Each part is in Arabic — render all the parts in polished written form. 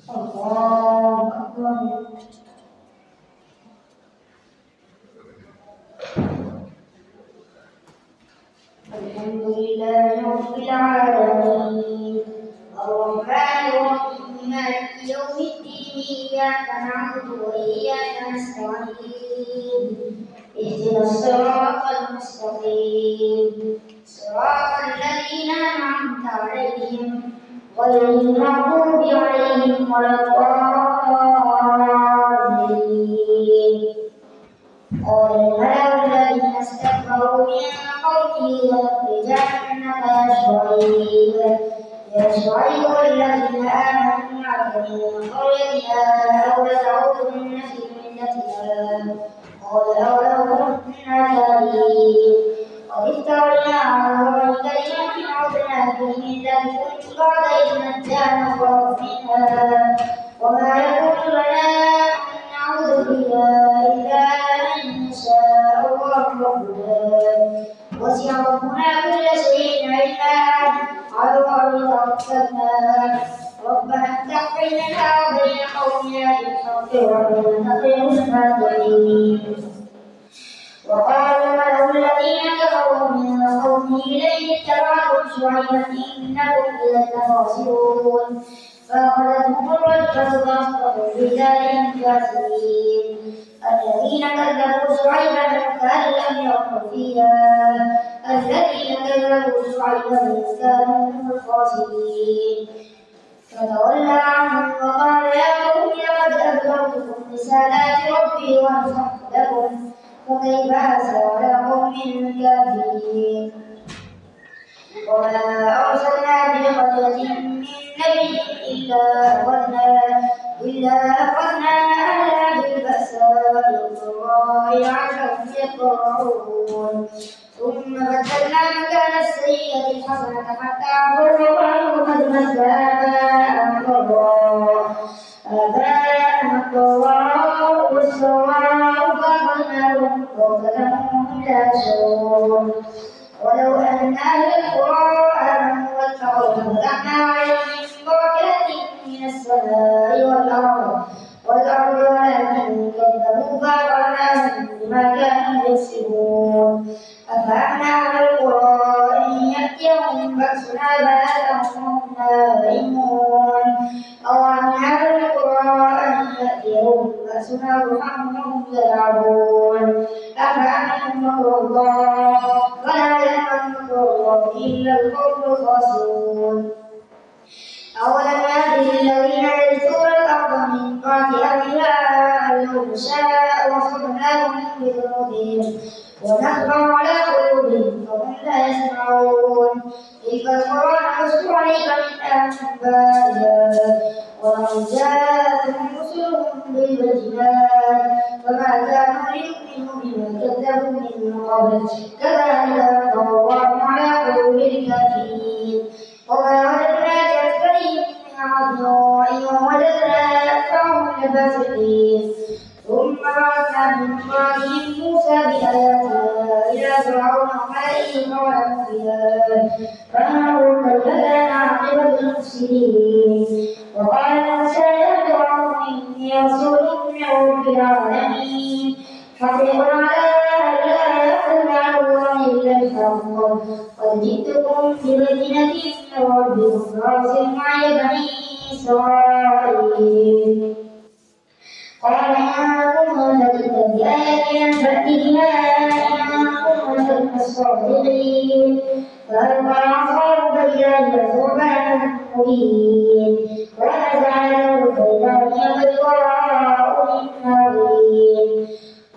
الله أكبر. الحمد لله رب العالمين الرحمن الرحيم مالك يوم الدين إياك نعبد وإياك نستعين اهدنا الصراط المستقيم صراط الذين أنعمت عليهم غير المغضوب عليهم ولا الضالين. قال الملأ الذين استكبروا من قومه لنخرجنك يا شعيب والذين آمنوا معك من قريتنا أو لتعودن في ملتنا قال أولو كنا كارهين قد افترينا على الله كلمة عدنا في ملتكم بعد إذ نجانا الله منها وما يكون لنا أن نعوذ بها إلا أن يشاء الله ربنا وسع ربنا كل شيء علما على الله توكلنا ربنا افتح بيننا وبين قومنا بالحق وارزقنا خير الفاتحين. وقال الملأ الذين كفروا من قومه لئن اتبعتم شعيبا إنكم إذا لخاسرون فأخذتهم الرجفة فأصبحوا في دارهم جاثمين. الذين كذبوا شعيبا كأن لم يغنوا فيها الذين كذبوا شعيبا كانوا هم الخاسرين. فتولى عنهم وقال يا قوم لقد أبلغتكم رسالات ربي ونصحت لكم فكيف أسى على قوم كافرين. وما أرسلنا بقرية من نبي إلا أخذنا أهلها بالبأساء والضراء لعلهم يضرعون ثم بدلنا مكان السيئة الحسنة حتى عفوا وقالوا قد مس آباءنا الضراء والسراء فأخذناهم بغتة وهم لا يشعرون. ولو أن أهل القرى آمنوا واتقوا لفتحنا عليهم بركات من السماء والأرض ولكن كذبوا فأخذناهم بما كانوا يكسبون. أفأمن أهل القرى أن يأتيهم بأسنا بياتا وهم نائمون أو أمن أهل القرى أن يأتيهم بأسنا ضحى وهم يلعبون أفأمنوا مكر الله فلا يأمن مكر الله إلا القوم الخاسرون. أولم يهد للذين يرثون الأرض من بعد أهلها أن لو نشاء وصبناهم بذنوبهم ونطبع على قلوبهم فهم لا يسمعون. تلك القرى نقص عليك من أنبائها ولقد جاءتهم رسلهم بالبينات فما كانوا ليؤمنوا بما كذبوا من قبل كذلك نطبع الله على قلوب الكافرين. وما وجدنا لأكثرهم من عهد وإن وجدنا أكثرهم لفاسقين. ثم بعثنا من بعدهم موسى بآياتنا إلى فرعون وملئه فظلموا بها فانظر كيف كان عاقبة المفسدين. وقال موسى يا فرعون إني رسول من رب العالمين حقيق على أن لا يقول على الله إلا الحق قد جئتكم ببينة من ربكم فأرسل معي بني إسرائيل. قال إن كنتم بآية فأت بها إن كنتم الصادقين. فألقى عصاه فإذا هي ثعبان مبين ونزع له فإذا هي بيضاء للناظرين.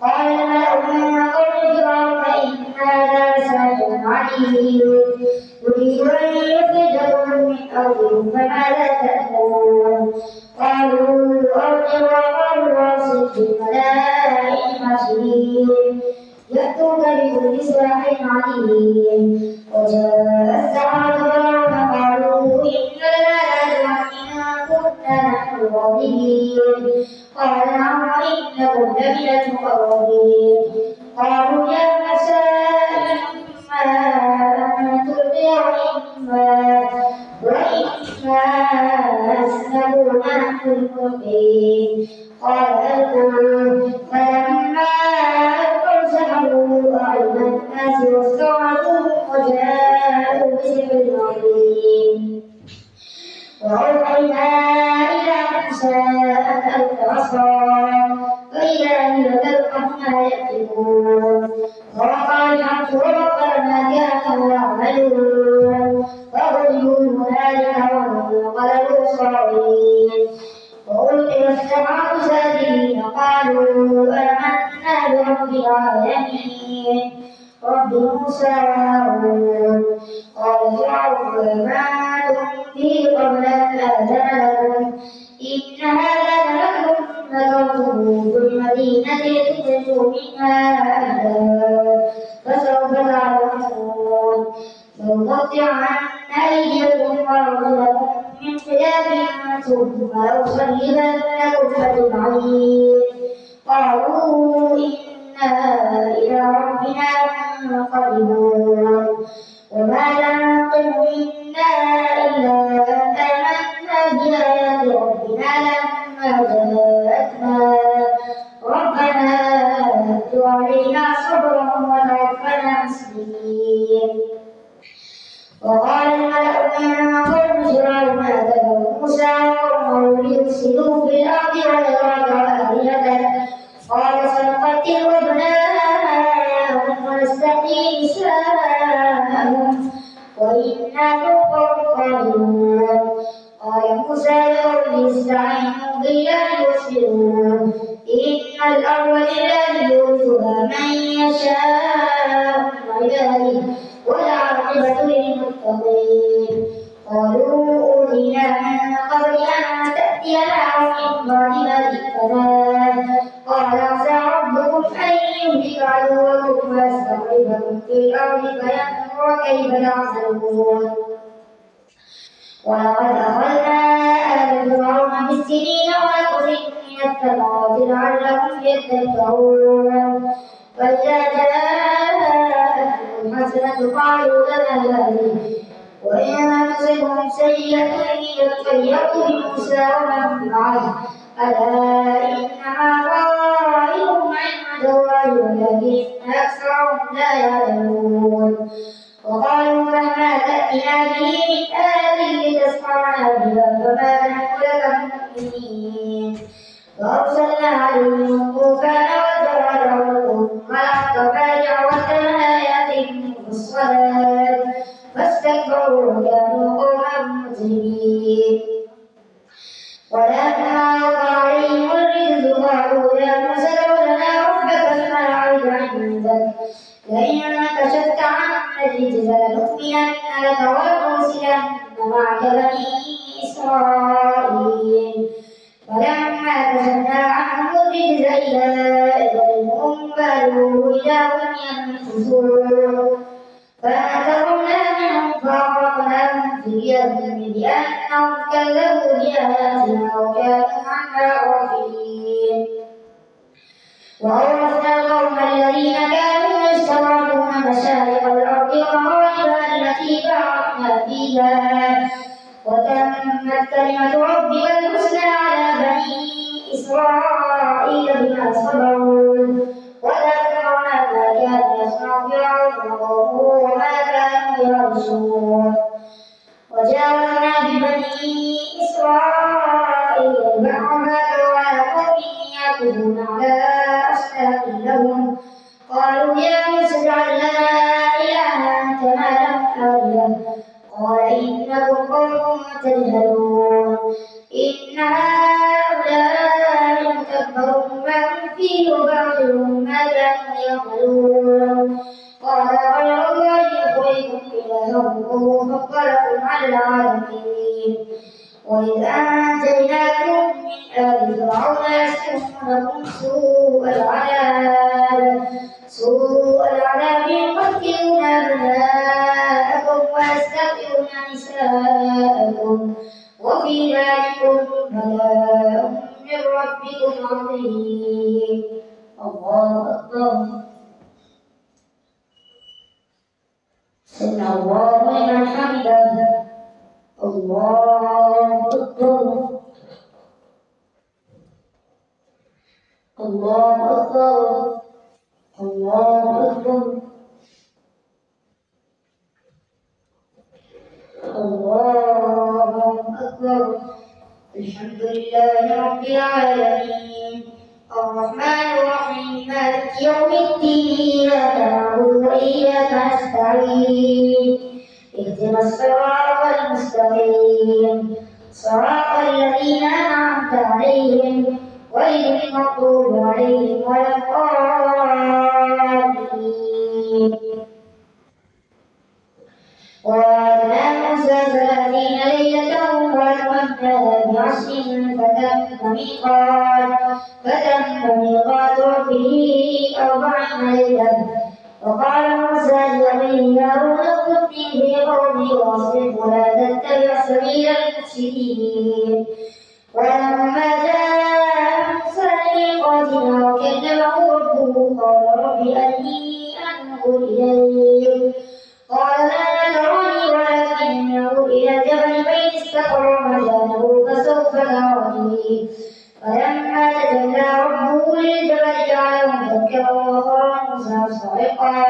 قال الملأ من قوم فرعون إن هذا لساحر عليم يريد أن يخرجكم من أرضكم فماذا تأمرون. قالوا أرجع وقالوا واصل في المدائن حاشرين يأتوك بكل ساحر عليم. وجاء السحرة فرعون قالوا إن لنا لأجرا إن كنا نحن الغالبين. قال نعم وإنكم لمن المقربين. قالوا يا موسى إما أن تلقي وإما أن نكون نحن الملقين قال ألقوا فلما ألقوا سحروا أعين الناس واسترهبوهم وجاءوا بسحر عظيم وأوحينا إلى موسى أن ألق عصاك فإذا هي تلقف ما يأفكون ووقع الحق وبطل ما كانوا يعملون فغلبوا هنالك وانقلبوا صاغرين وألقي السحرة ساجدين قالوا آمنا برب العالمين رب موسى وهارون قال فرعون ما كنتم به قبل أن آذن لكم إن هذا لكم نذرته في المدينة لتخرجوا منها أهلها فسوف تعلمون لأقطعن أيديكم وأرجلكم من خلاف ثم لأصلبنكم أجمعين قالوا إنا إلى ربنا منقلبون وما تنقم منا إلا أن آمنا بآيات ربنا لما جاءتنا ربنا أفرغ علينا صبرا وتوفنا مسلمين وقال الملأ من قوم فرعون أتبعوا موسى وقومه ليفسدوا في الأرض ويذروا آلهته قال سنقتل أبناءهم ونستحيي نساءهم وإنا فوقهم قادرون قال موسى لقومه استعينوا بالله واصبروا إن الأرض لله يورثها من يشاء من عباده والعاقبة للمتقين قالوا أوذينا من قبل أن تأتينا ومن بعد ما جئتنا قال عسى ربكم أن يهلك عدوكم ويستخلفكم في الأرض فينظر كيف تعملون ولقد أخذنا آل فرعون بالسنين ونقص من الثمرات لعلهم يذكرون فإذا جاءتهم الحسنة قالوا لنا هذه وإن تصبهم سيئة يطيروا بموسى ومن معه ألا إنما طائرهم عند الله ولكن أكثرهم لا يعلمون وقالوا مهما تأتنا به من آية لتسحرنا بها فما نحن لك مؤمنين وأرسلنا عليهم الطوفان والجراد والقمل والضفادع والدم آيات مفصلات فاستكبروا وكانوا قوما مجرمين ولما وقع عليهم الرجز قالوا يا موسى ادع لنا ربك بما عهد عندك لئن كشفت عنا الرجز لنؤمنن لك ولنرسلن معك بني إسرائيل فلما كشفنا عنهم الرجز إلى أجل هم بالغوه إذا هم ينكثون فانتقمنا منهم فأغرقناهم في اليم بأنهم كذبوا بآياتنا وكانوا عنها غافلين وأورثنا القوم الذين كانوا يستضعفون مشارق الأرض ومغاربها التي باركنا فيها وتمت كلمة ربك الحسنى على بني إسرائيل بما صبروا وذكرنا ما كان يصنع فرعون وقومه وما كانوا يرشدون وجاوزنا ببني إسرائيل البحر وعلى قوم يعكفون على أصنام لهم قالوا يا موسى اجعل لنا إلها كما لهم آلهة قال إنكم قوم تجهلون إن هؤلاء متبر ما هم فيه وباطل ما كانوا يعملون قال غير الله يخرجكم إلها فضلكم على العالمين وإذ أنجيناكم من آل فرعون يسومونكم سوء العذاب يقتلون أبناءكم ويستحيون نساءكم وفي ذلكم بلاء من ربكم عظيم الله أكبر سمع الله لمن حمده الله أكبر الله أكبر الله أكبر الله أكبر. الحمد لله رب العالمين الرحمن الرحيم مالك يوم الدين إياك نعبد وإياك نستعين اهدنا الصراط المستقيم صراط الذين أنعمت عليهم غير المغضوب عليهم ولا الضالين. وآتنا موسى 30 ليلة وأتممناها بعشر فتم ميقات ربه 40 ليلة. وقال موسى لأبيه هارون اخلفني في قومي وأصلح ولا تتبع سبيل المفسدين. ولما جاء موسى لميقاتنا وكلمه ربه قال رب أرني أنظر إليك قال لا تراني ولكن انظر إلى الجبل فإن استقر مكانه فسوف تراني. فلما تجلى ربه للجبل جعله دكا وخر موسى صعقا.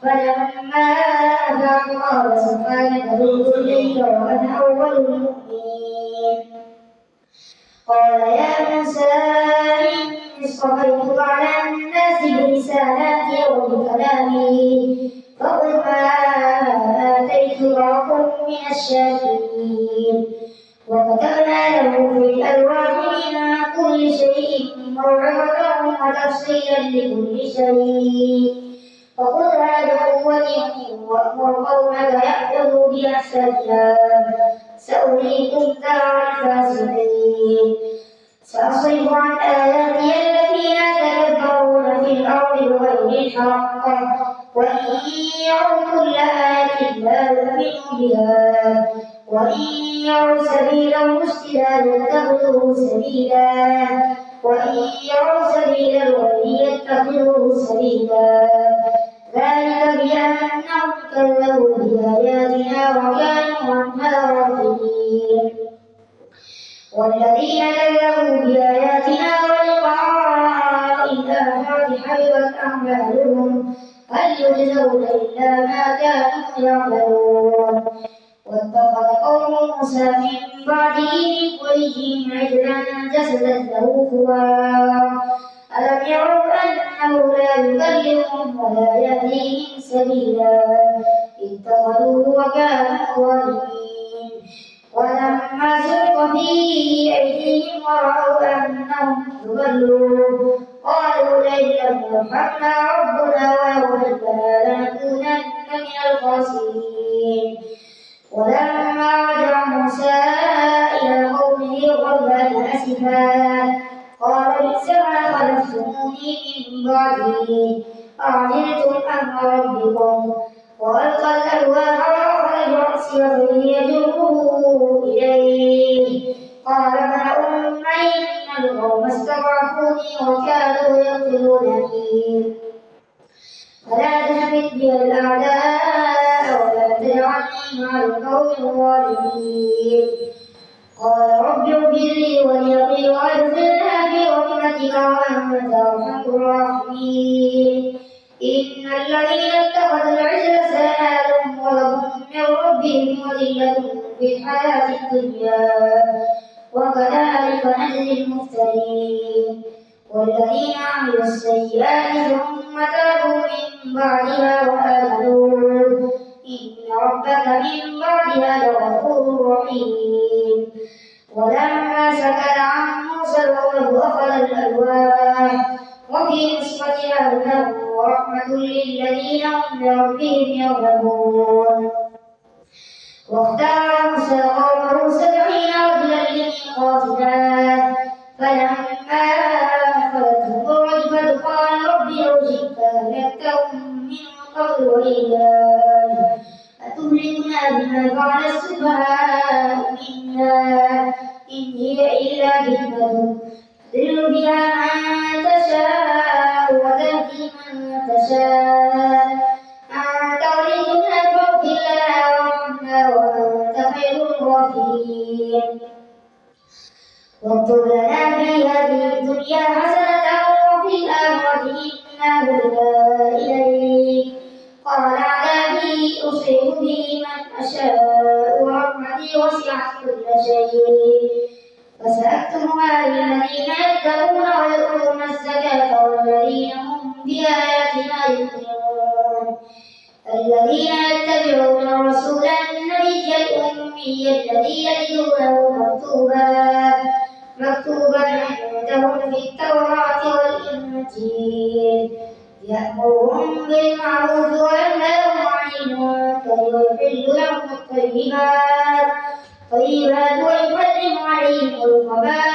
فلما أفاق قال سبحانك تبت إليك وأنا أول المؤمنين. قال يا موسى إني اصطفيتك على الناس برسالاتي وبكلامي فخذ ما آتيتك وكن من الشاكرين. وكتبنا له في الألواح من كل شيء موعظة وتفصيلا لكل شيء فخذها بقوة وأمر قومك يأخذوا بأحسنها سأريكم دار الفاسقين. سأصرف عن آياتي الذين يتكبرون في الأرض بغير الحق وإن يروا كل آية لا يؤمنوا بها وإن يروا سبيل الرشد لا يتخذوه سبيلا وإن يروا سبيل الغي يتخذوه سبيلا. ذلك بأنهم كذبوا بآياتنا وكانوا عنها غافلين. والذين كذبوا بآياتنا ولقاء الآخرة حبطت أعمالهم هل يجزون إلا ما كانوا يعملون. واتخذ قوم موسى من بعده من كلهم عجلا جسدا له خوار ألم يروا أنه لا يكلمهم ولا يهديهم سبيلا اتخذوه وكانوا ظالمين. ولما سقط في أيديهم ورأوا أنهم ضلوا قالوا لئن لم يرحمنا ربنا ويغفر لنا لنكونن من الخاسرين. ولما رجع موسى إلى قومه غضبان أسفا قال بئس ما خلفتموني من بعدي أعجلتم أمر ربكم وألقى الألواح وأخرج رأسه يجره إليه قال ابن أم إن القوم استضعفوني وكانوا يقتلونني فلا تشمت بي الأعداء ولا تجعلني مع القوم الظالمين. قال رب اغفر لي ولأخي وأدخلنا في رحمتك وأنت أرحم الراحمين. إن الذين اتخذوا العجل سينالهم غضب من ربهم وذلة في الحياة الدنيا وكذلك نجزي المفترين. والذين عملوا السيئات ثم تابوا من بعدها وآمنوا إن ربك من بعدها لغفور رحيم. ولما سكت عن موسى الغضب أخذ الألواح وفي نسختها هدى ورحمة للذين هم بربهم يرهبون. واختار موسى قومه 70 رجلا لميقاتنا فلما أخذتهم الرجفة قال رب لو شئت أهلكتهم من قبل وإياي أتهلكنا بما فعل السفهاء منا إن هي إلا فتنة تضل بها من تشاء وتهدي من تشاء أنت ولينا فاغفر لنا وارحمنا وأنت خير الغافرين. واكتب لنا في هذه الدنيا حسنة الخيرات إنا هدنا إليك قال عذابي أصيب به من أشاء ورحمتي وسعت كل شيء فسأكتبها للذين يتقون ويؤتون الزكاة والذين هم بآياتنا يؤمنون الذين يتبعون الرسول النبي الأمي الذي يجدونه مكتوبا عندهم في التوراة والإنجيل يأمرهم بالمعروف وينهاهم عن المنكر ويحل لهم الطيبات ويحرم عليهم الخبائث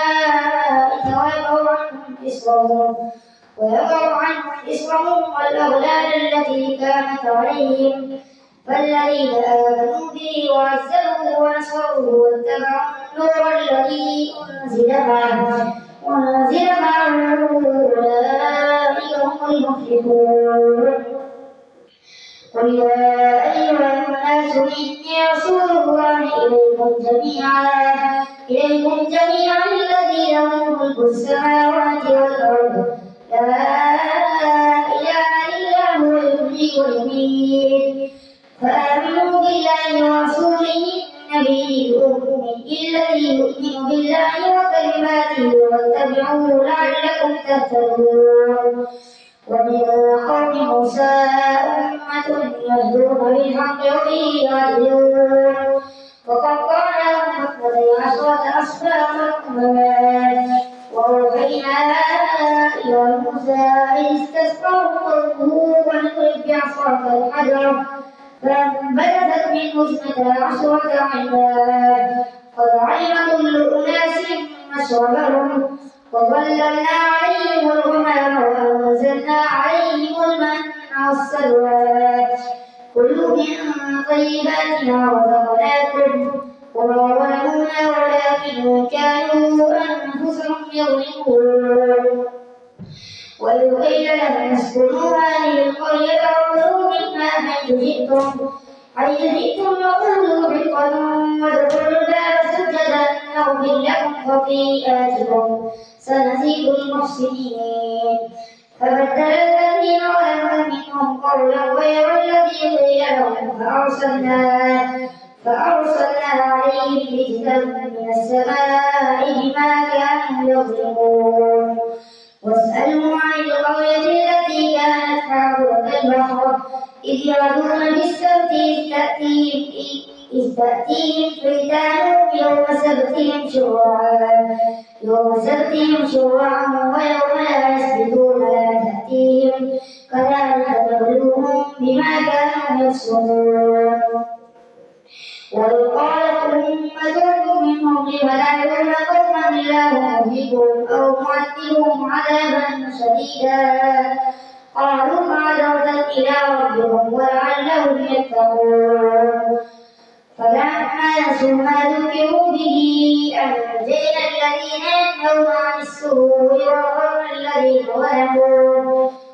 ويضع عنهم إصرهم والأغلال التي كانت عليهم فالذين آمنوا به وعزروه ونصروه واتبعوا النور الذي أنزل معه أولئك هم المفلحون قل يا أيها الناس إني رسول الله إليكم جميعا الذي له ملك السماوات والأرض لا إله إلا هو يحيي ويميت فآمنوا بالله ورسوله النبي الأمي الذي يؤمن بالله وكلماته واتبعوه لعلكم تهتدون ومن قوم موسى أمة يهدون بالحق وبه يعدلون وقطعناهم اثنتي عشرة أسباطا أمما وأوحينا إلى موسى إذ استسقاه قومه أن اضرب بعصاك الحجر فانبجست منه اثنتا عشرة عينا قد علم كل أناس مشربهم وظللنا عليهم الغمام وأنزلنا عليهم المن والسلوى كلوا من طيبات ما رزقناكم وما ظلمونا ولكن كانوا أنفسهم يظلمون وإذ قيل لهم اسكنوا هذه القرية وكلوا منها حيث جئتم وقولوا حطة وادخلوا الباب سجدا نغفر لكم خطيئاتكم سنزيد المحسنين فبدل الذين ظلموا منهم قولا غير الذي قيل لهم فأرسلنا عليهم رجزا من السماء بما كانوا يظلمون واسألوا عن القرية التي كانت حاضرة البحر إذ يعدون بالسبت إذ تأتيهم حيتانهم يوم سبتهم شرعا ويوم لا يسبتون لا تأتيهم كذلك نبلوهم بما كانوا يفسقون وإذ قالت أمة منهم لم تعظون قوما الله مهلكهم أو معذبهم عذابا شديدا قالوا معذرة إلى ربهم ولعلهم يتقون فلما نسوا ما ذكروا به أنجينا الذين ينهون عن السوء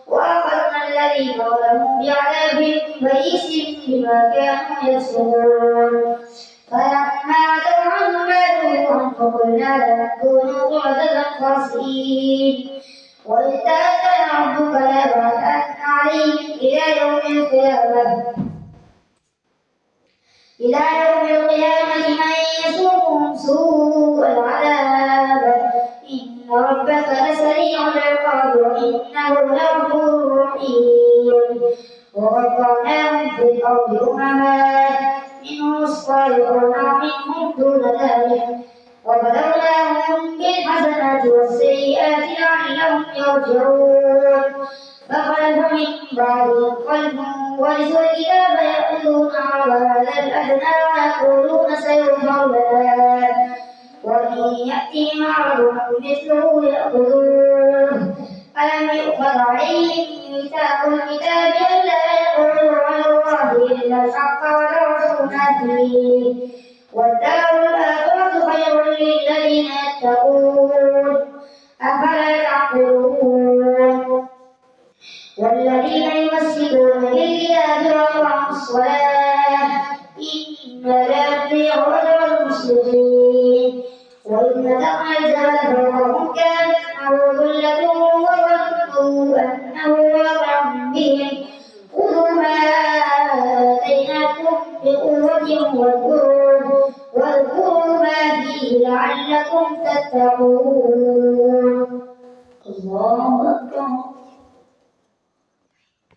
وأخذنا الذين ظلموا بعذاب بئيس بما كانوا يفسقون فلما عتوا عما نهوا عنه فقلنا لهم كونوا قردة خاسئين وإذ تأذن ربك ليبعثن عليهم إلى يوم القيامة من يسومهم سوء العذاب إن ربك لسريع العقاب وإنه لغفور رحيم وقطعناهم في الأرض أمما منهم الصالحون ومنهم دون ذلك وبلوناهم بالحسنات والسيئات لعلهم يرجعون فخلف من بعدهم خلف ورثوا الكتاب يأخذون عرض هذا الأدنى ويقولون سيغفر لنا وإن يأتهم عرض مثله يأخذوه ألم يؤخذ عليهم ميثاق الكتاب ألا يقولوا على الله إلا الحق ودرسوا فيه والدار الآخرة خير للذين يتقون أفلا تعقلون والذين يمسكون بالكتاب وأقاموا الصلاة إنا لا نضيع أجر المصلحين وإذ نزعنا الجبل فوقهم كانت معه ذلة وظنوا بأسوة واذكروا ما فيه لعلكم تتقون. الله أكبر.